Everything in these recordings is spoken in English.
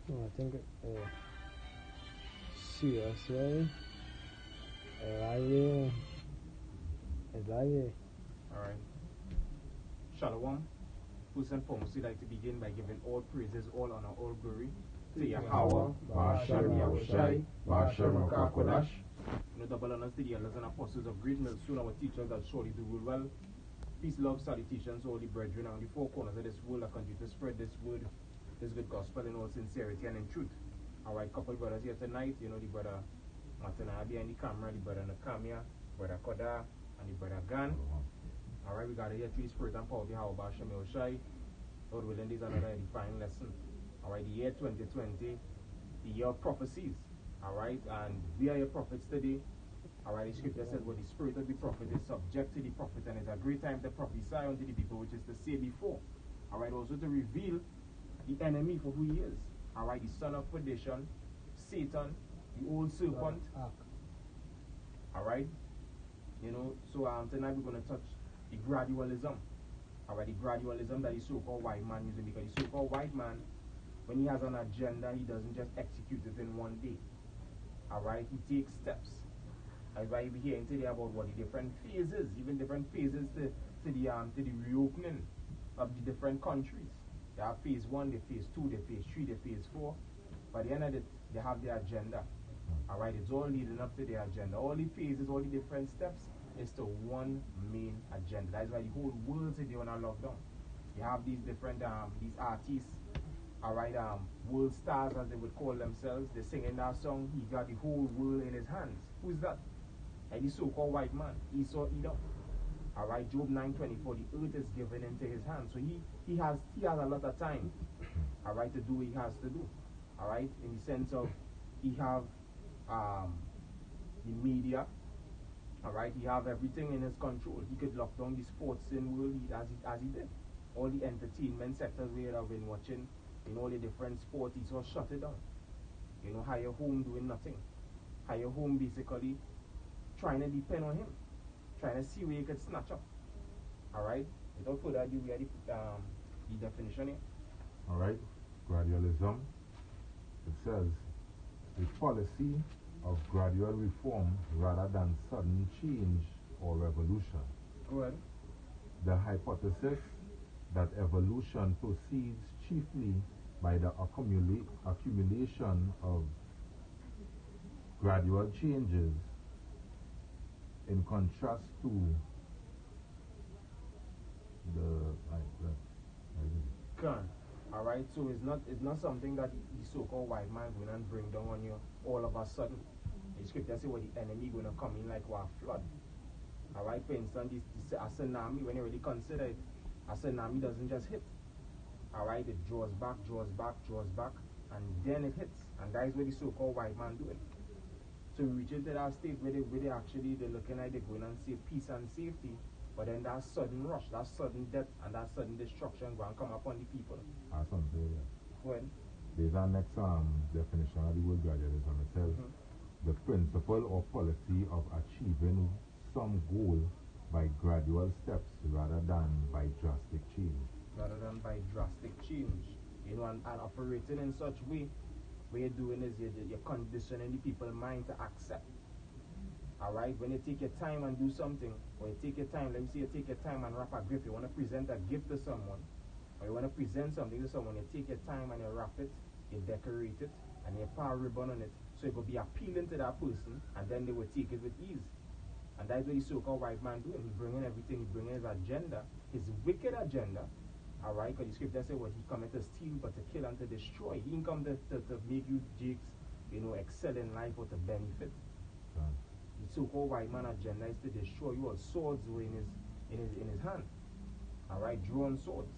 No, I think seriously, Elijah. Alright. Shalom. First and foremost, we'd like to begin by giving all praises, all honor, all glory to Yahweh, Ba'ashem Yahushai, Ba'ashem Rakakodash. No double honors to the elders and apostles of Great Millstone, our teachers that surely do rule well. Peace, love, salutations, all the brethren on the four corners of this world that continue to spread this word, this good gospel in all sincerity and in truth. Alright, couple brothers here tonight, the brother Matana behind the camera, the brother Nakamia, brother Koda, and the brother Gan. Alright, we got to hear through spirit and power of Yahweh Ba'ashem Yahushai. Lord willing, this is another edifying lesson. Alright, the year 2020, the year of prophecies. Alright, and we are your prophets today. Alright, the scripture says, well, the spirit of the prophet is subject to the prophet, and it's a great time to prophesy unto the people, which is to say before. Alright, also to reveal the enemy for who he is. Alright, the son of perdition, Satan, the old serpent. Alright, so tonight we're going to touch the gradualism. Alright, the gradualism that the so-called white man using, because the so-called white man, when he has an agenda, he doesn't just execute it in one day. Alright, he takes steps. That's why we're hearing today about what the different phases, even different phases to the reopening of the different countries. They have phase 1, they phase 2, they phase 3, they phase 4. By the end of it, they have their agenda. Alright, it's all leading up to their agenda. All the phases, all the different steps is to one main agenda. That's why the whole world today on a lockdown. You have these different these artists, alright, world stars as they would call themselves. They're singing that song, he got the whole world in his hands. Who's that? And the so-called white man, Esau Edom. Alright, Job 9:24, the earth is given into his hands. So he has a lot of time, alright, to do what he has to do. Alright, in the sense of he have the media, alright, he have everything in his control. He could lock down the sports in world as he did. All the entertainment sectors we have been watching, all the different sports, he saw shut it down. Hire home doing nothing. Hire home basically trying to depend on him, trying to see where he could snatch up. Alright, without further ado, we have the definition here. Alright, gradualism, it says, a policy of gradual reform rather than sudden change or revolution. Go ahead. The hypothesis that evolution proceeds chiefly by the accumulation of gradual changes, in contrast to Alright, so it's not something that the so-called white man going and bring down on you all of a sudden. The scripture says what the enemy going to come in like a flood. Alright, for instance, a tsunami, when you really consider it, a tsunami doesn't just hit. Alright, it draws back, and then it hits. And that is what the so-called white man doing. So we reach into that state where they're looking like they're going and say peace and safety, but then that sudden rush, that sudden death, and that sudden destruction going to come upon the people. When? There's our next definition of the word gradualism. It says, the principle or policy of achieving some goal by gradual steps rather than by drastic change. And operating in such way, what you're doing is you're conditioning the people's mind to accept. Alright, when you take your time and do something, or you take your time, let me say you take your time and wrap a gift. You want to present a gift to someone, or you want to present something to someone, you take your time and you wrap it, you decorate it, and you put a ribbon on it, so it will be appealing to that person, and then they will take it with ease. And that's what the so-called white man doing. He's bringing everything, he's bringing his agenda, his wicked agenda. Alright, because the scripture says what he cometh to steal, but to kill and to destroy. He didn't come to make you jakes, excel in life or to benefit. The so-called white man agenda is to destroy you. All swords were in his hand. Alright, drawn swords.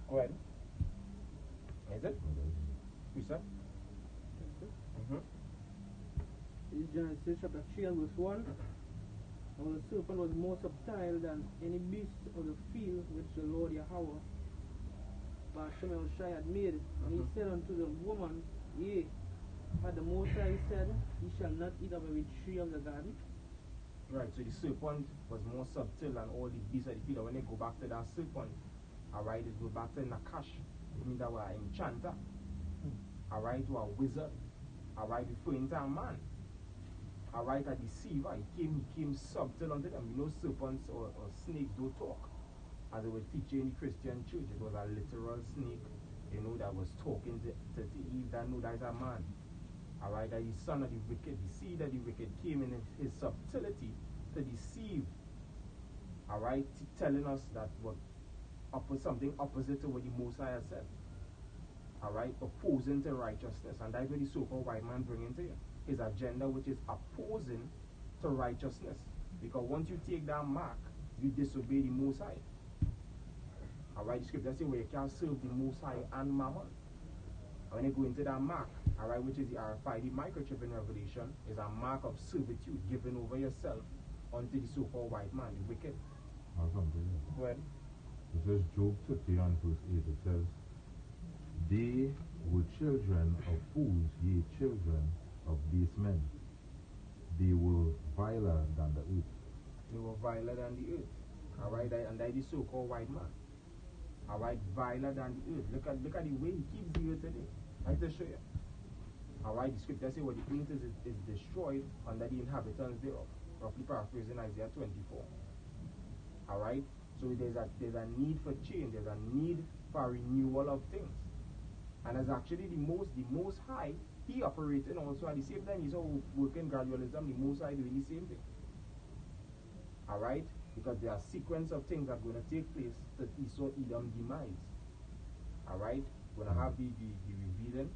Go ahead. Is it? Who said? Genesis chapter 3 and verse 1. Now the serpent was more subtle than any beast of the field which the Lord Yahweh Ba'ashem Yahushai had made. And he said unto the woman, Yea, but the Most High said, Ye shall not eat of every tree of the garden. Right, so the serpent was more subtle than all the beasts of the field. When they go back to that serpent, alright, it go back to Nakash. It means that we're enchanter. alright, to a wizard, alright, referring to a man, alright, a deceiver. He came subtle unto them. You know, serpents or snakes don't talk. As they were teaching in the Christian church, it was a literal snake, you know, that was talking to Eve, that no, that is a man. Alright, that the son of the wicked, the seed of the wicked came in his subtlety to deceive. Alright, telling us that what something opposite to what the Most High said. Alright, opposing to righteousness. And that's what the so-called white man bringing to you. His agenda, which is opposing to righteousness. Because once you take that mark, you disobey the Most High. Alright, the scripture says where you can serve the Most High and Mammon. When you go into that mark, alright, which is the RFID microchip in Revelation, is a mark of servitude given over yourself unto the so-called white man, the wicked. Well, it says Job 30 and verse 8, it says, they were children of fools, ye children of base men. They were viler than the earth. They were viler than the earth. Alright, and that is the so-called white man. Alright, viler than the earth. Look at the way he keeps the earth today. I have to show you. Alright, the scripture says what the earth is destroyed under the inhabitants thereof. Roughly paraphrasing Isaiah 24. Alright, so there's a need for change. There's a need for renewal of things. And as actually the most high, he operating also at the same time. He's all working gradualism, the most high doing the same thing. Alright, because there are sequence of things that are going to take place to Esau Edom demise. Alright, we're going to have the revealing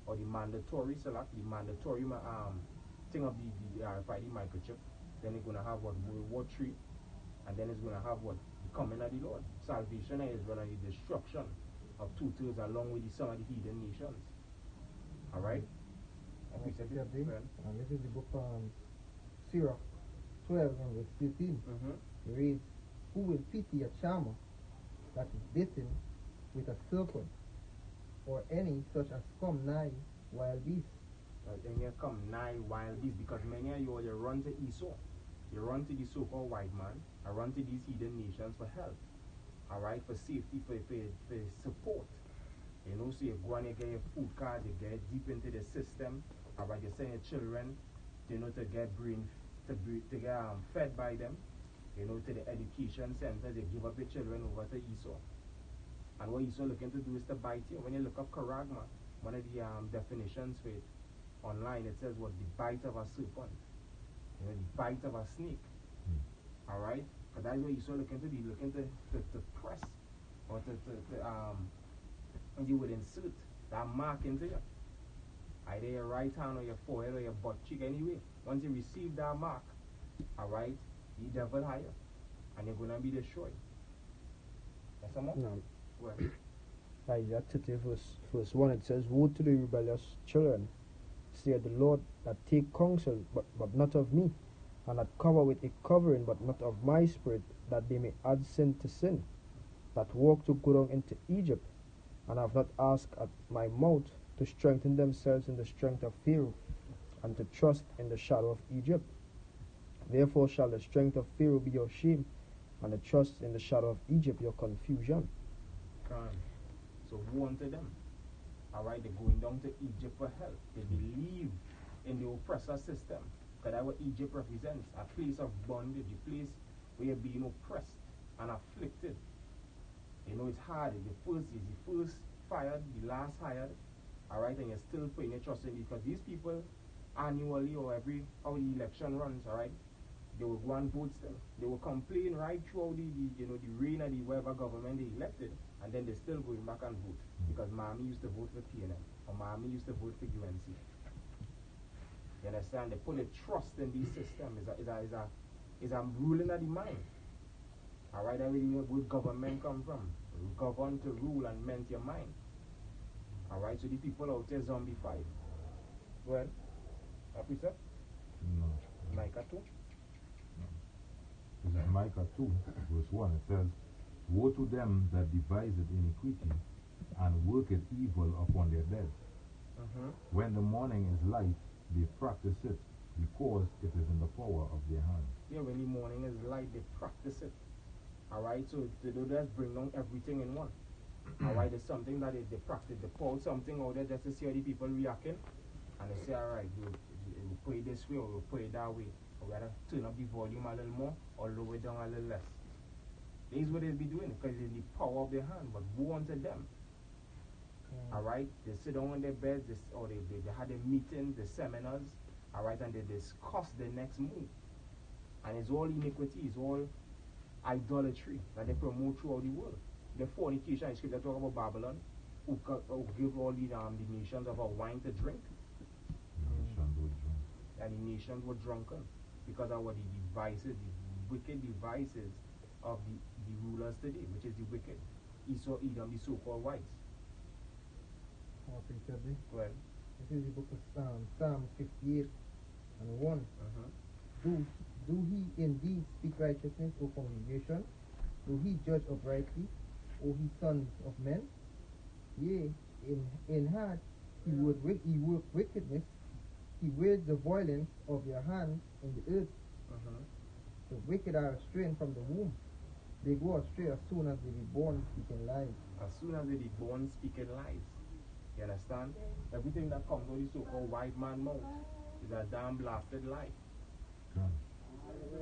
or the mandatory select, the mandatory thing of the RFID microchip. Then it's going to have what, World War III. And then it's going to have what? The coming of the Lord. Salvation is going to be destruction of 2/3 along with some of the heathen nations. Alright? This is the book Sirach 12 and verse 15. It reads, who will pity a charmer that is bitten with a serpent, or any such as come nigh wild beasts? And you come nigh wild beasts, because many of you run to Esau. You run to the so-called white man, and run to these heathen nations for help. Alright, for safety, for support. You know, so you go and you get your food card, you get deep into the system. Alright, you send your children, you know, to get fed by them. You know, to the education centers, you give up your children over to Esau. And what Esau looking to do is to bite you. When you look up charagma, one of the definitions for it online, it says what? The bite of a serpent. You know, the bite of a snake. Alright? Because that's what Esau looking to do. He's looking to press or and you would insert that mark into you. Either your right hand or your forehead or your butt cheek anyway. Once you receive that mark, alright, the devil higher. And you're gonna be destroyed. Yes, someone? No. Well, Isaiah 30 verse 1, it says, woe to the rebellious children, saith the Lord, that take counsel, but not of me, and that cover with a covering, but not of my spirit, that they may add sin to sin, that walk to go down into Egypt, and have not asked at my mouth to strengthen themselves in the strength of Pharaoh, and to trust in the shadow of Egypt. Therefore shall the strength of Pharaoh be your shame, and the trust in the shadow of Egypt your confusion. So woe unto them. Alright, they're going down to Egypt for help. They believe in the oppressor system. Because that's what Egypt represents. A place of bondage, a place where you're being oppressed and afflicted. You know, it's hard. The first fired, the last hired. Alright, and you're still putting your trust in it. Because these people, annually or how the election runs, alright, they will go and vote still. They will complain right throughout the reign of the whatever government they elected, and then they're still going back and vote. Because Mommy used to vote for PNM, or Mommy used to vote for UNC. You understand? They put a trust in this system. Is a ruling of the mind. Alright, that's where government come from. Govern to rule and ment your mind. Alright, so the people out there zombified. Well, happy sir? No. Micah 2? This is Micah 2, verse 1. It says, woe to them that deviseth iniquity, and worketh evil upon their beds. When the morning is light, they practice it, because it is in the power of their hands. Yeah, when the morning is light, they practice it. Alright, so they don't just bring down everything in one. Alright, it's something that they practice. They pull something out there just to see how the people reacting. And they say, alright, we'll play this way or we'll play that way. Or we gotta turn up the volume a little more or lower it down a little less. This is what they'll be doing because it's the power of their hand, but woe unto them. Alright, they sit down on their beds, or they had their meetings, the seminars, alright, and they discuss the next move. And it's all iniquity, it's all idolatry that they promote throughout the world. The fornication, scripture talk about Babylon, who give all the nations of our wine to drink. And the nations were drunken because of what the devices, the wicked devices of the rulers today, which is the wicked. Esau, Edom, the so-called whites. Well, this is the book of Psalms 58 and 1. Do he indeed speak righteousness, O congregation? Do he judge uprightly, O he sons of men? Yea, in heart he work wickedness, he wears the violence of your hands in the earth. The wicked are estranged from the womb. They go astray as soon as they be born speaking lies. As soon as they be born speaking lies. You understand? Everything that comes out of the so-called white man mouth is a damn blasted lie.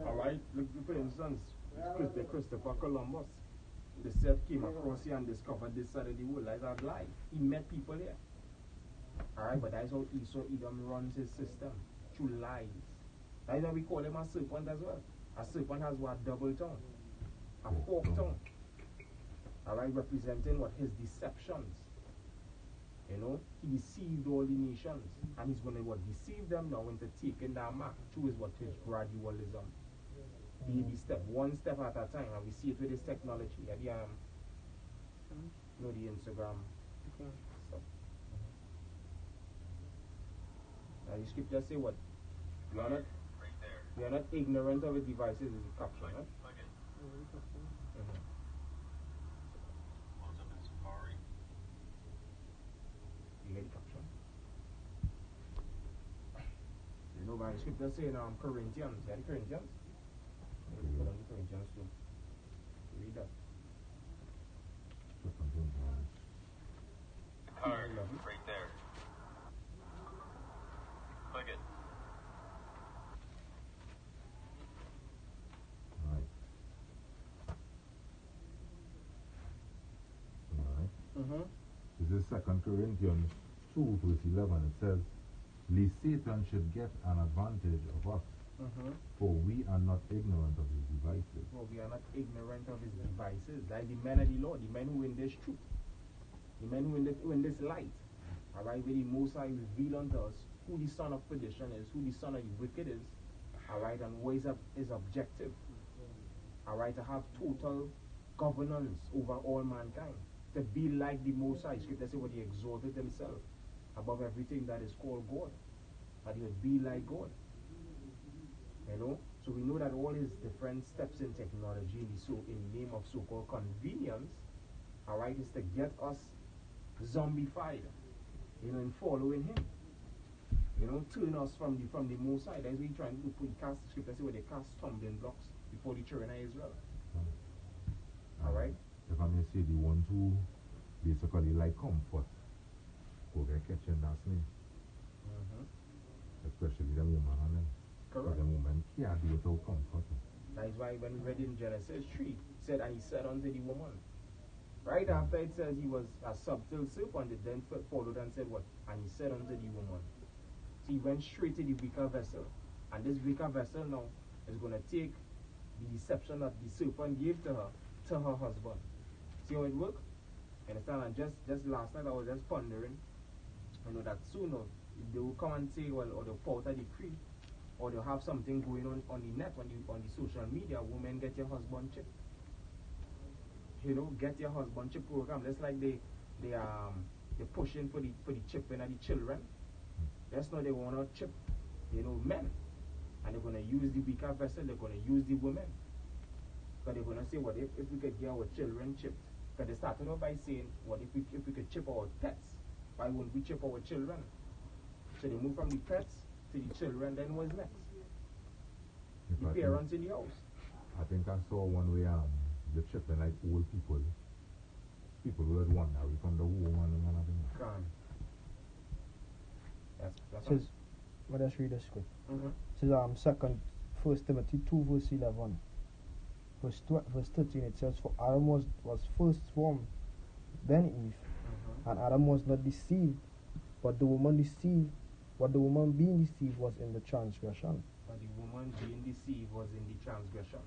Alright? Look, for instance, Christopher Columbus. The self came across here and discovered this side of the world. That's a lie. He met people here. Alright, but that's how Esau Edom runs his system. Through lies. That's why we call him a serpent as well. A serpent has what? Double tongue. A forked tongue. Alright, representing what? His deceptions. You know, he deceived all the nations, and he's going to deceive them now into taking that mark through his gradualism. Baby step, one step at a time, and we see it with this technology. The the Instagram stuff. Now the scripture say what? We are not ignorant of his devices, is the caption, right? You know, by the scripture saying Corinthians, yeah, the Corinthians. Put on the Corinthians too. Read that. Card, right there. Click it. This is 2 Corinthians 2 verse 11. It says, lest Satan should get an advantage of us, for we are not ignorant of his devices. For we are not ignorant of his devices. That the men of the Lord, the men who in this truth, the men who in this light. Alright, where the Most High reveal unto us who the son of perdition is, who the son of the wicked is. Alright, and what is objective. Alright, to have total governance over all mankind. To be like the Most High. Scripture says what he exalted himself above everything that is called God. That he would be like God. You know? So we know that all his different steps in technology in the name of so-called convenience, alright, is to get us zombified. You know, in following him. You know, turn us from the Most High. That's what he's trying to do. He cast the scripture say where they cast stumbling blocks before the children of Israel. Alright? If I may say, the ones who basically like comfort go get catching that snake. Especially the woman and them. Correct. The woman can't do without comfort. That is why when we read in Genesis 3, it said, and he said unto the woman. Right after it says he was a subtle serpent, it then followed and said what? And he said unto the woman. So he went straight to the weaker vessel. And this weaker vessel now is going to take the deception that the serpent gave to her husband. See how it works? Understand? And just last night I was just pondering, you know, that soon they will come and say, well, or they'll put out a decree, or they'll have something going on the net, on the social media, women get your husband chip. You know, get your husband chip program. That's like they're pushing for the chipping of the children. That's not they want to chip, you know, men. And they're going to use the weaker vessel, they're going to use the women. Because they're going to say, what if we could get our children chipped? Because they started off by saying, what if we could chip our pets? Why wouldn't we chip our children? So they move from the pets to the children, then what's next? The parents in the house. I think I saw one where they're chipping like old people. people would wonder we from the woman and one of them. Can. That's Says, let us read the script. Mm-hmm. Says second, 1 Timothy 2 verse 11. Verse 13 it says, for Adam was first formed, then Eve, and Adam was not deceived, but the woman deceived. What the woman being deceived was in the transgression. But the woman being deceived was in the transgression.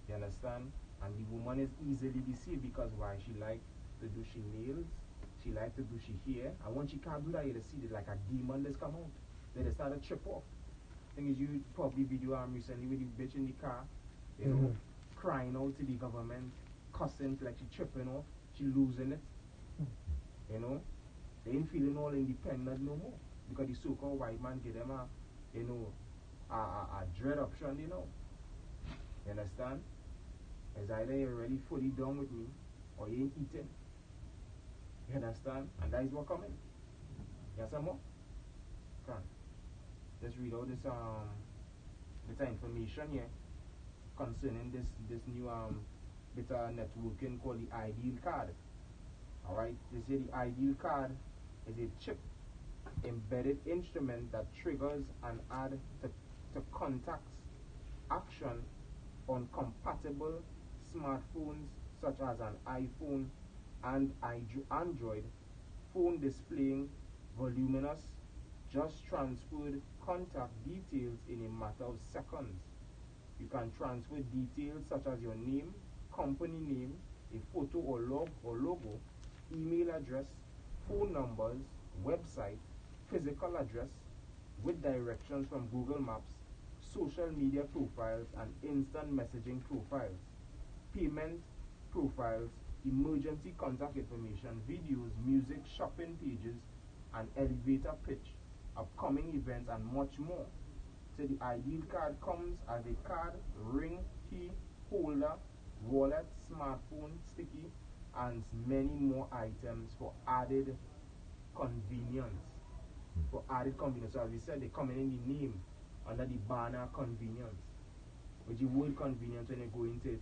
You understand? And the woman is easily deceived because why? She like to do she nails, she like to do she hair, and when she can't do that, you see it like a demon that's come out. Then they start to trip off. Thing is, you probably video recently with the bitch in the car, you know, crying out to the government, cussing like she tripping off, she losing it. You know, they ain't feeling all independent no more because the so-called white man give them a, you know, a dread option, you know. You understand? It's either you're really fully done with me or you ain't eating. You understand? And that is what coming. You have some more? Can. Let's read all this bit of information here concerning this new bit of networking called the ideal card. Alright, they say the ideal card is a chip embedded instrument that triggers and adds to contacts action on compatible smartphones such as an iPhone and Android phone displaying voluminous just transferred contact details in a matter of seconds. You can transfer details such as your name, company name, a photo or logo, email address, phone numbers, website, physical address, with directions from Google Maps, social media profiles and instant messaging profiles, payment profiles, emergency contact information, videos, music, shopping pages, an elevator pitch, upcoming events and much more. So the ideal card comes as a card, ring, key, holder, wallet, smartphone, sticky, and many more items for added convenience. For added convenience. So as we said, they come in the name under the banner convenience. Which the word convenience, when you go into it,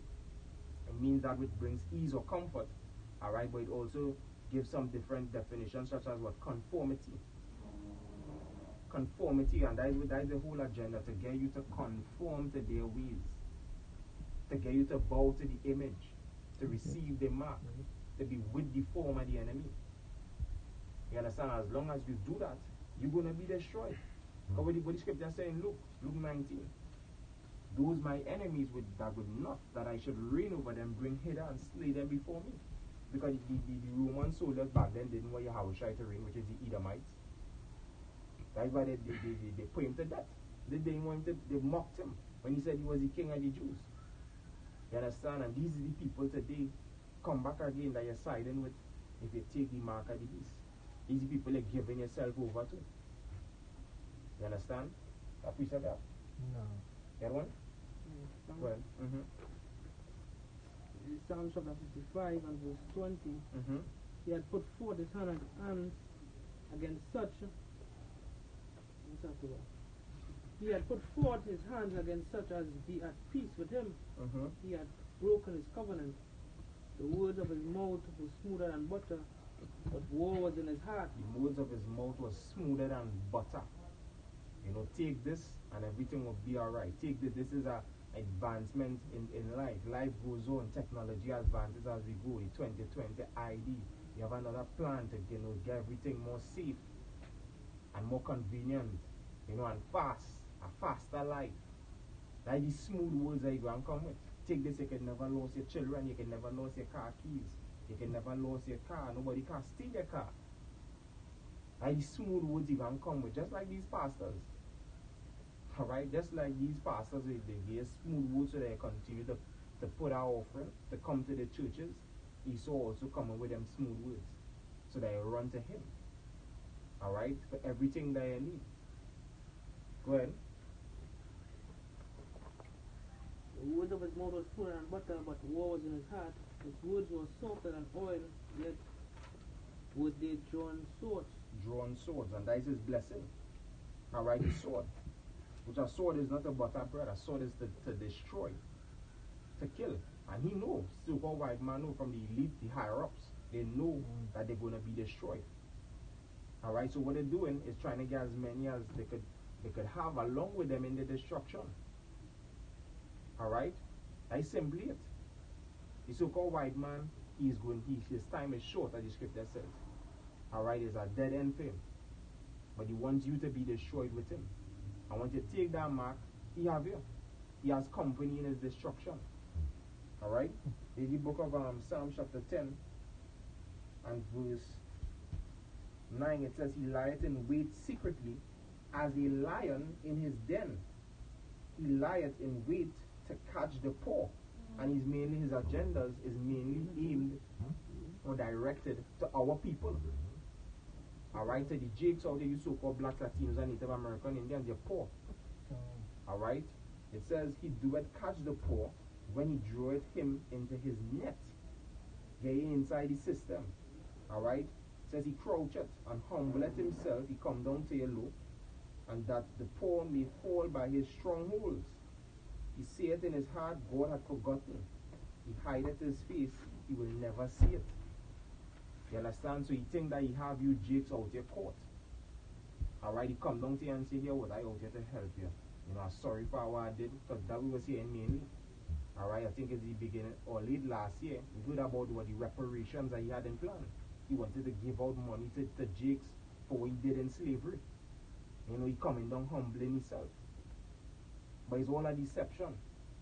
it means that which brings ease or comfort. Alright, but it also gives some different definitions such as what? Conformity. Conformity, and that is the whole agenda, to get you to conform to their ways, to get you to bow to the image, to receive the mark, to be with the form of the enemy. You understand? As long as you do that, you're going to be destroyed. What the scripture saying, Luke 19. Those my enemies that would not, that I should reign over them, bring hither and slay them before me. Because the Roman soldiers back then didn't want Yahushua to reign, which is the Edomites. That's why they put him to death. They didn't want him to, they mocked him when he said he was the king of the Jews. You understand? And these are the people today come back again that you're siding with if you take the mark of the beast. These are people you're giving yourself over to. You understand? That piece of that? No. Get one? Well, Psalm chapter 55 and verse 20. He had put forth his hand against such. He had put forth his hands against such as be at peace with him. He had broken his covenant. The words of his mouth were smoother than butter, but war was in his heart. The words of his mouth was smoother than butter. You know, take this and everything will be alright. Take this. This is a advancement in life. Life goes on. Technology advances as we go. The 2020 ID. You have another plan to, you know, get everything more safe and more convenient, you know, and fast. A faster life. Like these smooth words that you go and come with. Take this, you can never lose your children, you can never lose your car keys, you can never lose your car, nobody can steal your car. Like these smooth words you can come with, just like these pastors. Alright, just like these pastors, they give smooth words so they continue to put our offering, to come to the churches. Esau also coming with them smooth words, so they run to him. Alright, for everything that you need. Go ahead. The words of his mouth was smoother than butter, but war was in his heart. His words were softer than oil, yet were they drawn swords. Drawn swords, and that is his blessing. Alright, the sword. Which a sword is not a butter bread, a sword is to destroy, to kill. And he knows, so-called white man know from the elite, the higher ups, They know that they're going to be destroyed. Alright, so what they're doing is trying to get as many as they could have along with them in the destruction. Alright? That's simply it. The so-called white man, his time is short, as the scripture says. Alright, it's a dead end for him. But he wants you to be destroyed with him. And once you take that mark, he have you. He has company in his destruction. Alright? In the book of Psalm chapter 10 and verse 9, it says, he lieth in wait secretly as a lion in his den. He lieth in wait to catch the poor. And his agendas is mainly aimed or directed to our people. Alright, so the Jakes out there, you so-called black Latinos and Native American Indians, they're poor. Alright? It says he doeth catch the poor when he draweth him into his net. Get inside the system. Alright? It says he croucheth and humbleth himself, he come down to you low, and that the poor may fall by his strongholds. He saith in his heart, God hath forgotten. He hideth his face, he will never see it. You understand? So he think that he have you Jakes out your court. Alright, he come down to you and say, here, what I out here to help you. You know, I'm sorry for what I did, because that we were saying mainly. Alright, I think it's the beginning or late last year, we heard about what the reparations that he had in plan. He wanted to give out money to Jakes for what he did in slavery. You know, he coming down humbling himself. But it's all a deception.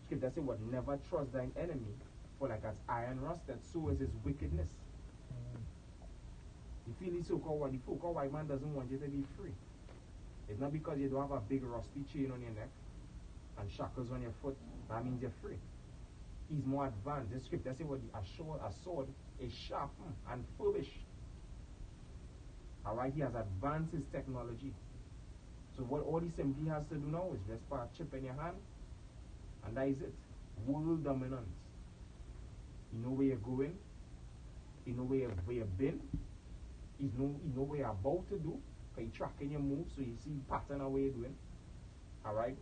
Scripture says, what, never trust thine enemy, for like as iron rusted, so is his wickedness. You feel the so-called white man doesn't want you to be free. It's not because you don't have a big rusty chain on your neck and shackles on your foot, that means you're free. He's more advanced. The scripture says what a sword is sharpened and furbished. Alright, he has advanced his technology. So what all he simply has to do now is just put a chip in your hand, and that is it. World dominance. You know where you're going, you know where you've been, you know what you're about to do, because you're tracking your moves, so you see the pattern of what you're doing. Alright?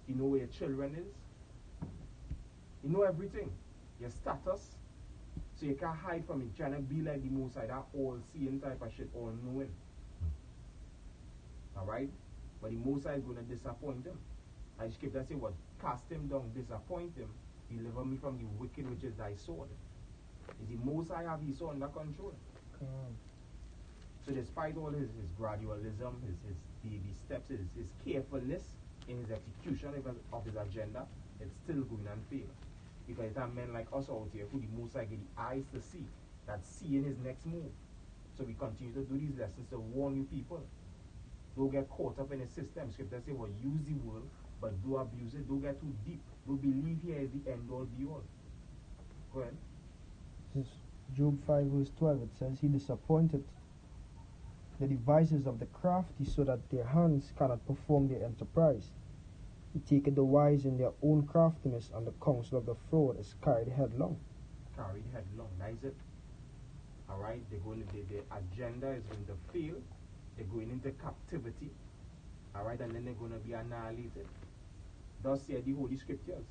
You know where your children is. You know everything. Your status. So you can't hide from it. Trying to be like the Most High, that all-seeing type of shit, all-knowing. Alright? But the Most High is going to disappoint him. As the scripture says, what? Cast him down, disappoint him. Deliver me from the wicked, which is thy sword. Is the Most High have his sword under control? So despite all his gradualism, his baby steps, his carefulness in his execution of his agenda, it's still going and fail. Because it's a men like us out here who the Most High get the eyes to see, that seeing his next move. So we continue to do these lessons to warn you people. Don't get caught up in a system. Scripture say, well, use the word, but do abuse it. Don't get too deep. Don't believe here is the end all be all. Go ahead. This Job 5 verse 12, it says, he disappointed the devices of the crafty so that their hands cannot perform their enterprise. He taketh the wise in their own craftiness, and the counsel of the fraud is carried headlong. Carried headlong, that is it. Alright, their agenda is going to fail. They're going into captivity. Alright, and then they're going to be annihilated. Thus said the Holy Scriptures.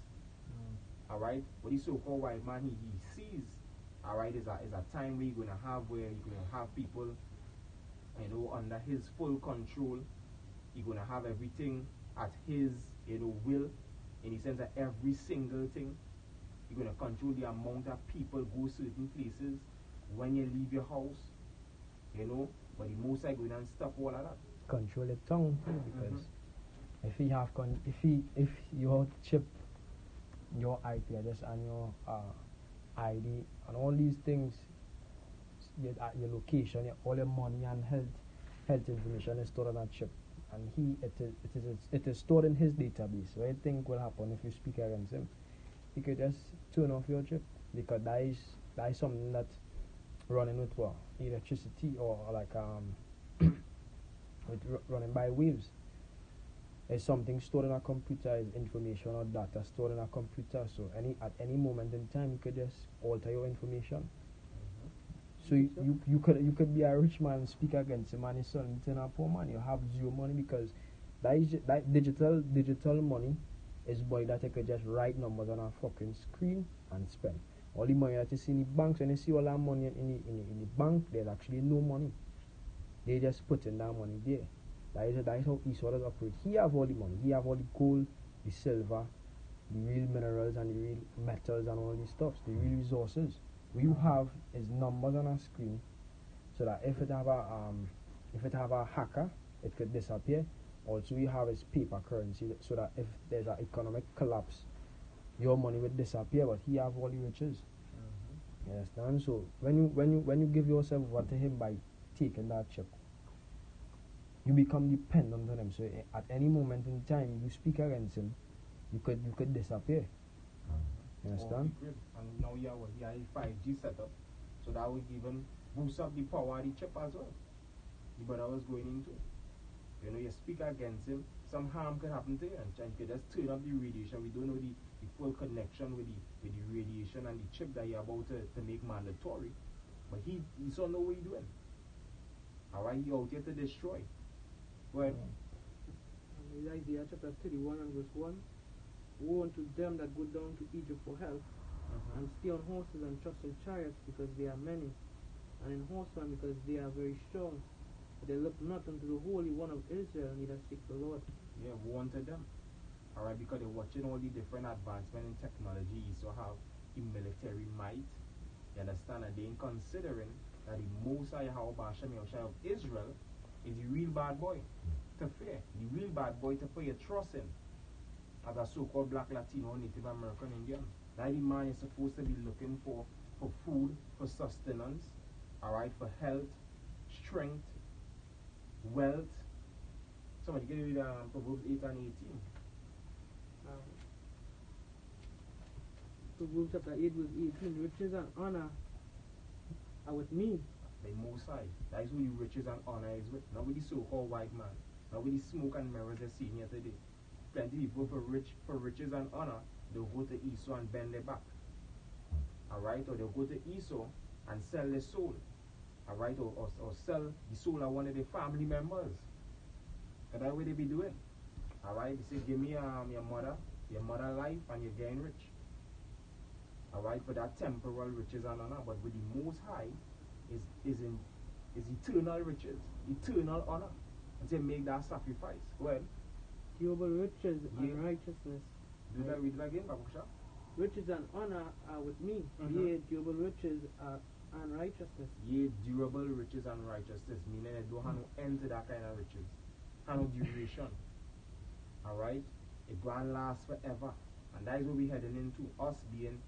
Alright, what the so-called white man he sees, alright, is a time where you're going to have people, you know, under his full control. You're going to have everything at his, you know, will, in the sense that every single thing. You're going to control the amount of people go certain places, when you leave your house, you know, but the Most High going and stop all of that. Control the tongue too, because if your chip, your IP address and your ID and all these things, your location, all your money and health information is stored on a chip, and it is stored in his database. What do you think will happen if you speak against him? You could just turn off your chip, because that is something that running with what? Electricity, or like running by waves. It's something stored in a computer, is information or data stored in a computer. So at any moment in time, you could just alter your information. So you could be a rich man and speak against him, and his son turn a poor man. You have zero money, because that digital money is boy that you could just write numbers on a fucking screen and spend. All the money that you see in the banks, when you see all that money in the bank, there's actually no money. They just put in that money there. That is how Esau does operate. He have all the money. He have all the gold, the silver, the real minerals and the real metals and all these stuffs, the real resources. What you have is numbers on a screen, so that if it have a hacker, it could disappear. Also, you have is paper currency, so that if there's an economic collapse, your money would disappear. But he have all the riches. You understand? So when you give yourself over to him by taking that chip, you become dependent on him. So at any moment in time you speak against him, you could disappear. You understand? And now you have a 5G setup, so that would even boost up the power of the chip as well. The brother was going into. You know, you speak against him, some harm could happen to you, and you could just turn up the radiation. We don't know the full connection with the radiation and the chip that you're about to make mandatory. But he saw know what he's doing. Alright, he out here to destroy. Well, Isaiah chapter 31 and verse 1. Woe unto them that go down to Egypt for help, and stay on horses and trust in chariots, because they are many, and in horsemen, because they are very strong. But they look not unto the Holy One of Israel, neither seek the Lord. Yeah, woe unto them. Alright, because they're watching all the different advancement in technology. You still have the military might. You understand? And they ain't considering that the Most High Yahweh of Israel is the real bad boy to fear. The real bad boy to put your trust in. As a so-called black Latino Native American Indian. That the man is supposed to be looking for food, for sustenance, alright, for health, strength, wealth. Somebody get read Proverbs 8 and 18. Proverbs chapter 8 verse 18. Riches and honor are with me. The Most High. That is who the riches and honor is with. Not with the so-called white man. Not with the smoke and mirrors they're seeing here today. Plenty people for riches and honor, they'll go to Esau and bend their back. Alright? Or they'll go to Esau and sell their soul. Alright? Or sell the soul of one of their family members. And that's what they be doing. Alright? They say, give me your mother life, and you're getting rich. Alright? For that temporal riches and honor. But with the Most High is eternal riches, eternal honor. And they make that sacrifice. Well, Durable riches and righteousness. Read it again, Babusha. Riches and honor are with me. Yea, durable riches and righteousness. Yea, durable riches and righteousness. Meaning it don't have no end to that kind of riches. Have no duration. Alright? It go and last forever. And that is what we're heading into. Us being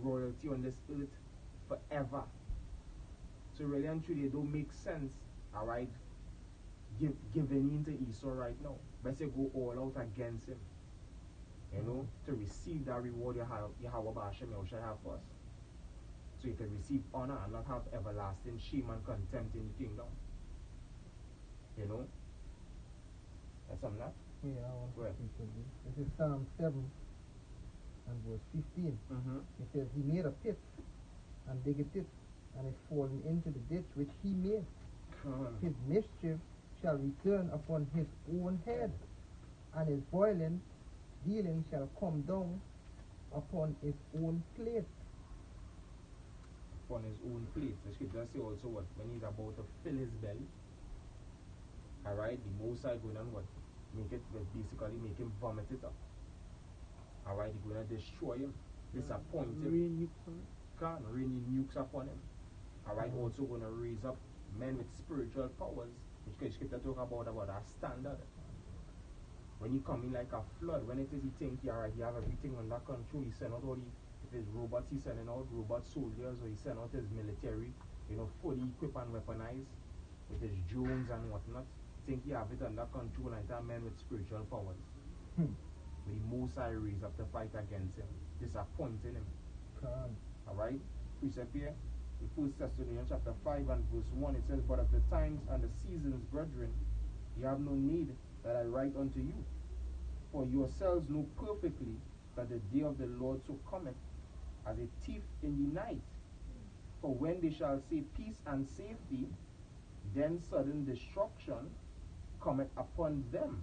royalty on this earth forever. So really and truly it don't make sense, alright, giving in to Esau right now. But say go all out against him. You know, to receive that reward Yahweh Ba'ashem Yahushua have for us. So you can receive honor and not have everlasting shame and contempt in the kingdom. You know? That's something that? Yeah, I want to Where? speak with you. This is Psalm 7 and verse 15. It says, He made a pit and diggeth it, and is fallen into the ditch which he made. His mischief shall return upon his own head, and his dealing shall come down upon his own plate. Upon his own plate. The scripture say also what? When he's about to fill his belly, alright, the Most High going and what? Basically make him vomit it up. Alright, he's going to destroy him, disappoint him. Rain nukes upon him. Alright, also going to raise up men with spiritual powers, which the scripture talk about our standard. When he come in like a flood, when it is he think he have everything under control, he send out all if it's robots, he sending out robot soldiers, or he send out his military, fully equipped and weaponized with his drones and whatnot. Think he have it under control, and that men with spiritual powers. But the Most High raise up to fight against him, disappointing him. Alright? Precept here, in 1 Thessalonians chapter 5 and verse 1, it says, But of the times and the seasons, brethren, ye have no need that I write unto you. For yourselves know perfectly that the day of the Lord so cometh as a thief in the night. For when they shall say peace and safety, then sudden destruction cometh upon them,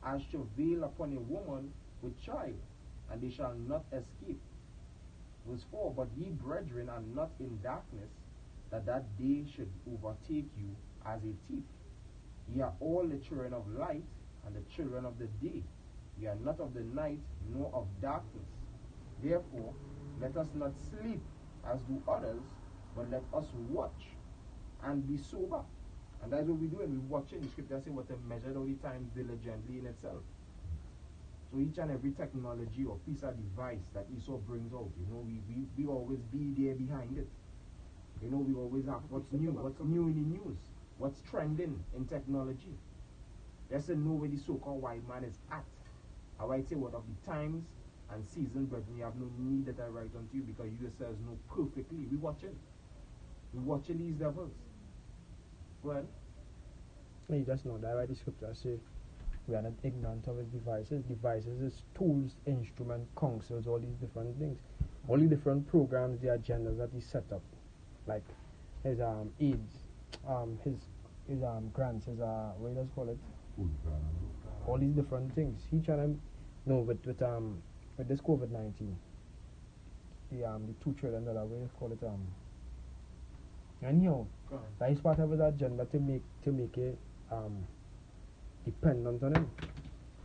as travail upon a woman with child, and they shall not escape. Verse 4, but ye brethren are not in darkness, that that day should overtake you as a thief. Ye are all the children of light, and the children of the day. Ye are not of the night, nor of darkness. Therefore, let us not sleep as do others, but let us watch and be sober. And that's what we do, and we watch it. The scripture says what to measure all the times diligently in itself. So each and every technology or piece of device that Esau brings out, we always be there behind it. We always have what's new in the news, what's trending in technology. Let's know where the so-called white man is at. I might say what of the times and seasons, but we have no need that I write unto you, because you yourselves know perfectly. We're watching these devils. Well, you just know that, right? The scripture say we are not ignorant of his devices. Devices is tools, instruments, counsels, all these different things, all the different programs, the agendas that he set up, like his aids, his grants, his what do you call it? All these different things. He trying to with this COVID-19, the $2 trillion, what do you call it, anyhow, that is part of his agenda to make it dependent on him.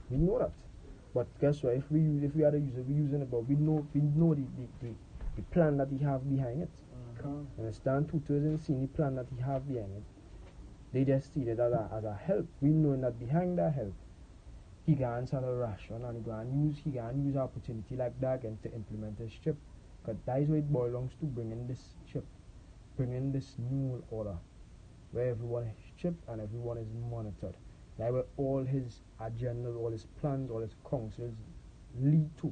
We know that. But guess what? If we are the user, we're using it, but we know the plan that he have behind it. Understand? Tutors and see the plan that he have behind it. They just see it as a help. We know that behind that help, he can sell a ration, and he can use opportunity like that again to implement his chip. Because that is what it belongs to, bringing this chip, bringing this new order, where everyone is chipped and everyone is monitored. That where all his agendas, all his plans, all his counsels lead to.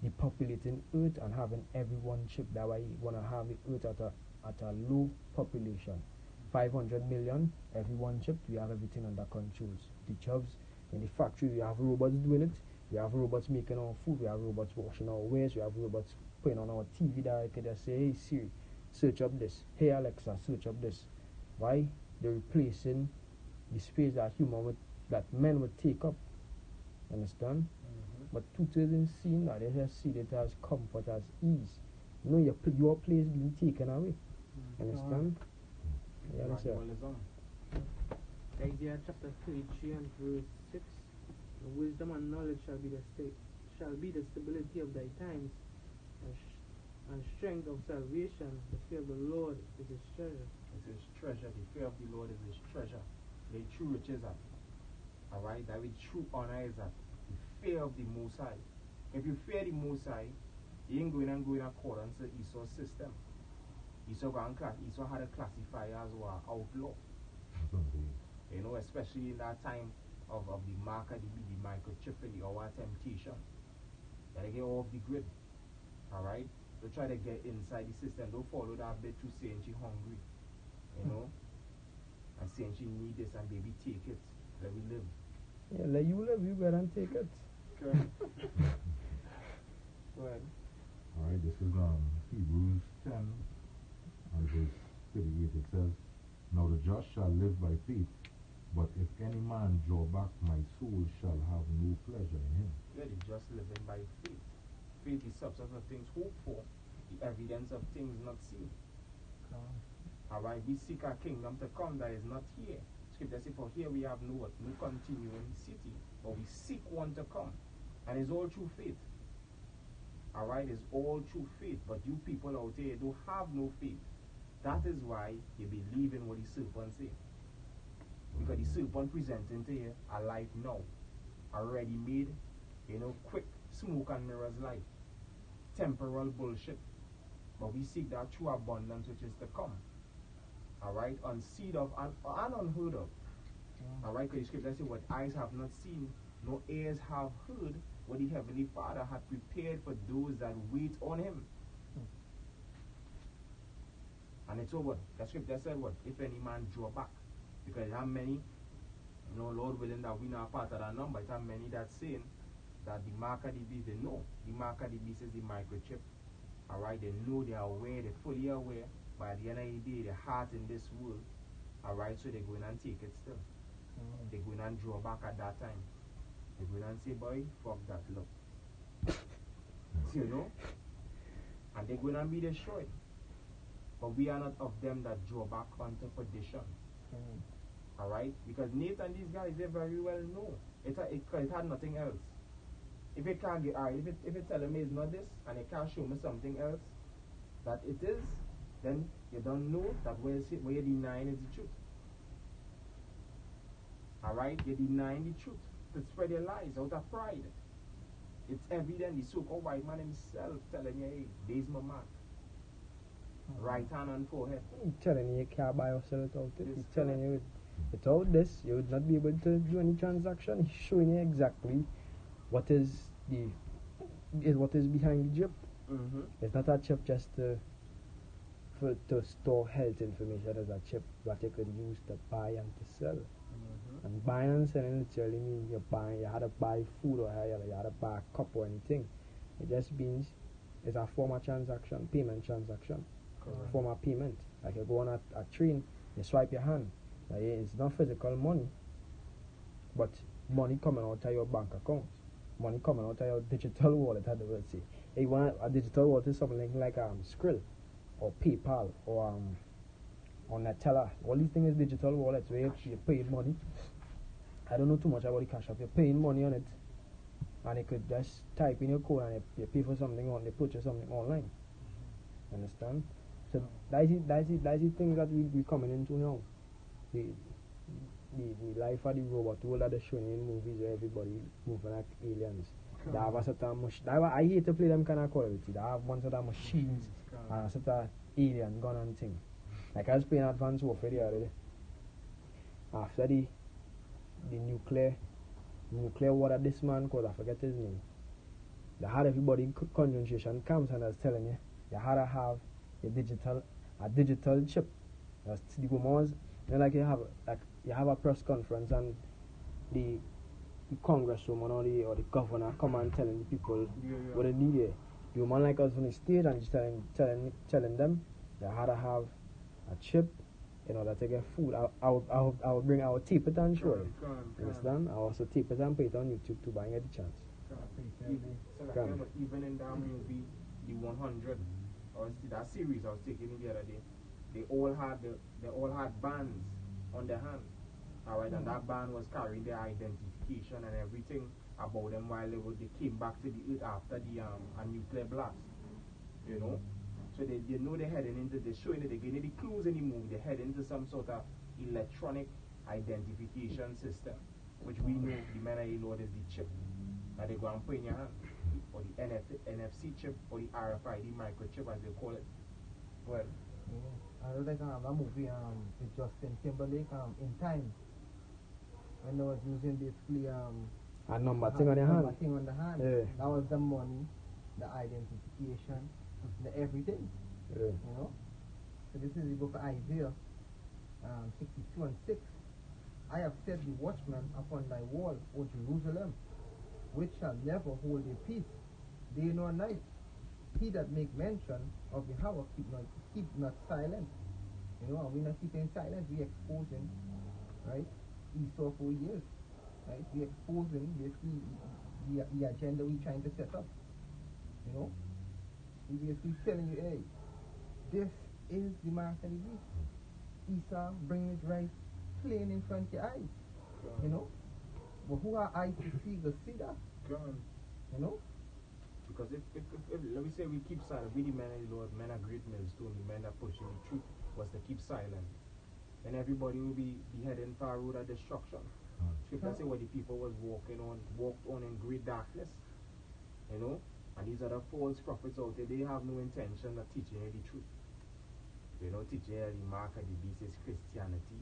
Depopulating Earth and having everyone chipped. That way you want to have the Earth at a low population. 500 million, everyone chipped, we have everything under control. The jobs in the factory, we have robots doing it, we have robots making our food, we have robots washing our waste, we have robots putting on our TV that I could just say, hey Siri, search up this, hey Alexa, search up this. Why? They're replacing the space that that men would take up. Understand? But tutors in seeing that, they just see it as comfort, as ease. Your place being taken away. Understand? Gradualism. Isaiah chapter 33 and verse 6. Wisdom and knowledge shall be the stability of thy times, and strength of salvation. The fear of the Lord is his treasure. It's his treasure. The fear of the Lord is his treasure. The true riches are. Alright? That with true honor is that. The fear of the Most High. If you fear the Most High, you ain't going in accordance to Esau's system. Esau had a classifier as an outlaw. Especially in that time of the market, the microchip in the hour temptation. Gotta get off the grid. Alright? Don't try to get inside the system. Don't follow that bit to saying she hungry. And saying she need this, and baby take it. Let me live. Yeah, let you live, you better take it. Okay. Go ahead. Alright, this is Hebrews 10 and verse 38. It says, now the just shall live by faith, but if any man draw back, my soul shall have no pleasure in him. Yeah, the just living by faith. Faith is substance of things hoped for, the evidence of things not seen. Alright, we seek our kingdom to come that is not here. Scripture says, for here we have no continuing city, but we seek one to come. And it's all through faith. Alright, it's all through faith. But you people out there don't have no faith. That is why you believe in what the serpent say. Because the serpent presenting to you a life now. Already made, quick smoke and mirrors life. Temporal bullshit. But we seek that true abundance which is to come. Alright, unseed of and unheard of. Alright, because the scripture says, what eyes have not seen, no ears have heard, what the Heavenly Father had prepared for those that wait on him. And it's over. The scripture said what? If any man draw back. Because how many, Lord willing that we not part of that number, it's how many that's saying that the mark of the beast, they know. The mark of the beast is the microchip. Alright, they know, they are aware, they're fully aware. But at the end of the day, their heart in this world. Alright, so they're going and take it still. They're going and draw back at that time. They're going and say, boy, fuck that, look. and they're going to be destroyed. But we are not of them that draw back unto perdition. Alright? Because Nathan, these guys, they very well know. It had nothing else. If it can't get, if it tell me it's not this, and it can't show me something else that it is, then you don't know that where you're denying is the truth. Alright? You're denying the truth to spread your lies out of pride. It's evident the so-called white man himself telling you, hey, there's my mark. Right hand on forehead. He's telling you can't buy or sell it out. He's telling you without this, you would not be able to do any transaction. He's showing you exactly what is behind the chip. It's not a chip just to store health information. It's a chip that you could use to buy and to sell. And buying and selling literally means you had to buy food, or you had to buy a cup or anything. It just means it's a form of transaction, payment transaction. Form of payment. Like you go on a train, you swipe your hand. Like it's not physical money, but money coming out of your bank account. Money coming out of your digital wallet, as they will say. You want a digital wallet is something like Skrill or PayPal or Nutella. All these things is digital wallets where you pay money. I don't know too much about the cash app. You're paying money on it, and you could just type in your code and you pay for something on. They purchase something online. Understand? So that's the thing that we coming into now. The life of the robot world that they're showing in movies where everybody moving like aliens. They have a certain I hate to play them kind of quality. They have one sort of machines and a sort of alien gun and thing. Like I was playing Advanced Warfare the other day. After the nuclear war that this man called, I forget his name. They had everybody in concentration camps, and I was telling you, you had to have a digital chip. That's the woman, like you have a press conference and the congresswoman or the governor come and telling the people what they need here. The woman like us on the stage and just telling them you had to have a chip in order to get food. I will tape it and show you. Understand? I also tape it and put it on YouTube to buy get the chance. Even in that movie, the 100 or that series I was taking in the other day, they all had bands on their hand. Alright, and that band was carrying their identification and everything about them while they came back to the earth after the a nuclear blast. You know? So they know they're heading into, they're showing it, they're getting the clues in the movie, they're heading into some sort of electronic identification system, which we know the man of the Lord is the chip that they go and put in your hand, or the NFC chip, or the RFID microchip as they call it. Well, I was like that movie with Justin Timberlake In Time, when they was using basically a number thing on the hand. Yeah. That was the money, the identification, the everything. Yeah. You know? So this is the book of Isaiah 62 and 6. I have set the watchman upon thy wall, O Jerusalem, which shall never hold their peace, day nor night. He that make mention of Yahweh keep not silent. You know, and we're not keeping silent, we exposing, right, Esau for years. Right? We exposing basically the agenda we trying to set up. You know? We basically telling you, hey, this is the mark of the beast. Esau bringing it right plain in front of your eyes. You know? But who are eyes to see the see that? You know? Because if let me say we keep silent, we the men of the Lord, men are great millstone, the men that pushing the truth was to keep silent. And everybody will be heading for a road of destruction. Scripture say what the people was walked on in great darkness. You know? And these are the false prophets out there, they have no intention of teaching you the truth. You know, teaching you the mark of the beast is Christianity.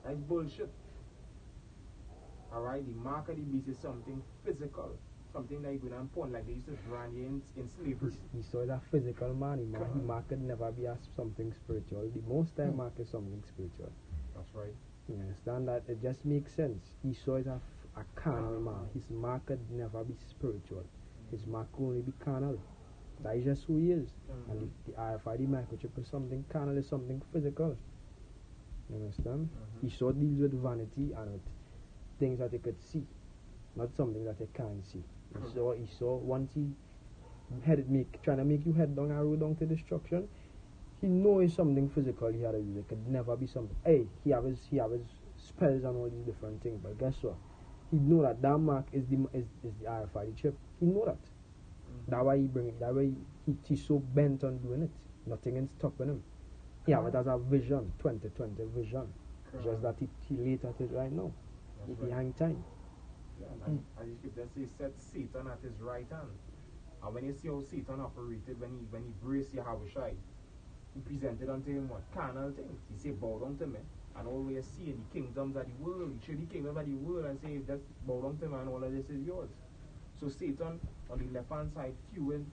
That's bullshit. Alright, the mark of the beast is something physical. Something that you're going to pawn like they used to brand you in slavery. He saw that physical man, he mark could never be as something spiritual. The most time mark is something spiritual. That's right. You understand that? It just makes sense. Esau is a carnal man. His mark could never be spiritual. His mark could only be carnal. That is just who he is. And the RFID microchip is something carnal, is something physical. You understand? Esau deals with vanity and with things that he could see, not something that he can't see. Esau once trying to make you head down a road down to destruction. He knows something physical he had to do. It could never be something. Hey, he have his spells and all these different things. But guess what? He know that mark is the RFID chip. He know that. That's why he bring it. That's why he's so bent on doing it. Nothing is stopping him. He have it as a vision, 2020 vision. Just that he late at it right now. He behind time. Yeah, and as you keep say, set Satan at his right hand. And when you see how Satan operated, when he braced Yahushai, he presented unto him what? Carnal things. He said, bow down to me. And all we see the kingdoms of the world, he showed the kingdoms of the world and say, just bow down to me and all of this is yours. So Satan on the left hand side fueling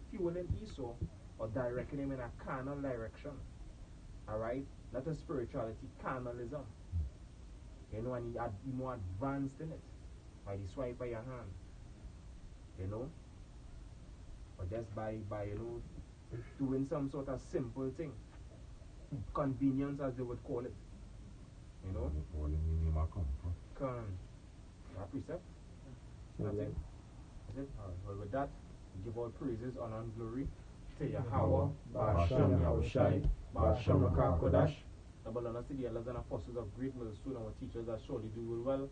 Esau or directing him in a carnal direction. Alright? Not a spirituality, carnalism. You know, and he more advanced in it. By the swipe of your hand. You know? Or just by you know, doing some sort of simple thing. Convenience as they would call it. You know? Precept? Nothing? That's it? Alright, well with that, we give all praises, honor and glory to Yahweh, Ba'ashem Yahushai, Ba'ashem Kodash. Double honor to the elders and apostles of great millstone, our teachers that surely do well.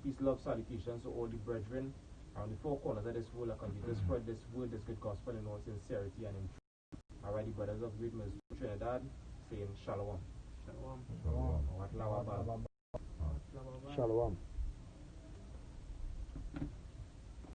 Peace, love, salutations to all the brethren around the four corners of this world that continue to spread this word, this good gospel in all sincerity and in truth. Alrighty, brothers of great millstone Trinidad, saying Shalom. Shalom. Shalom. What lava. Shalom.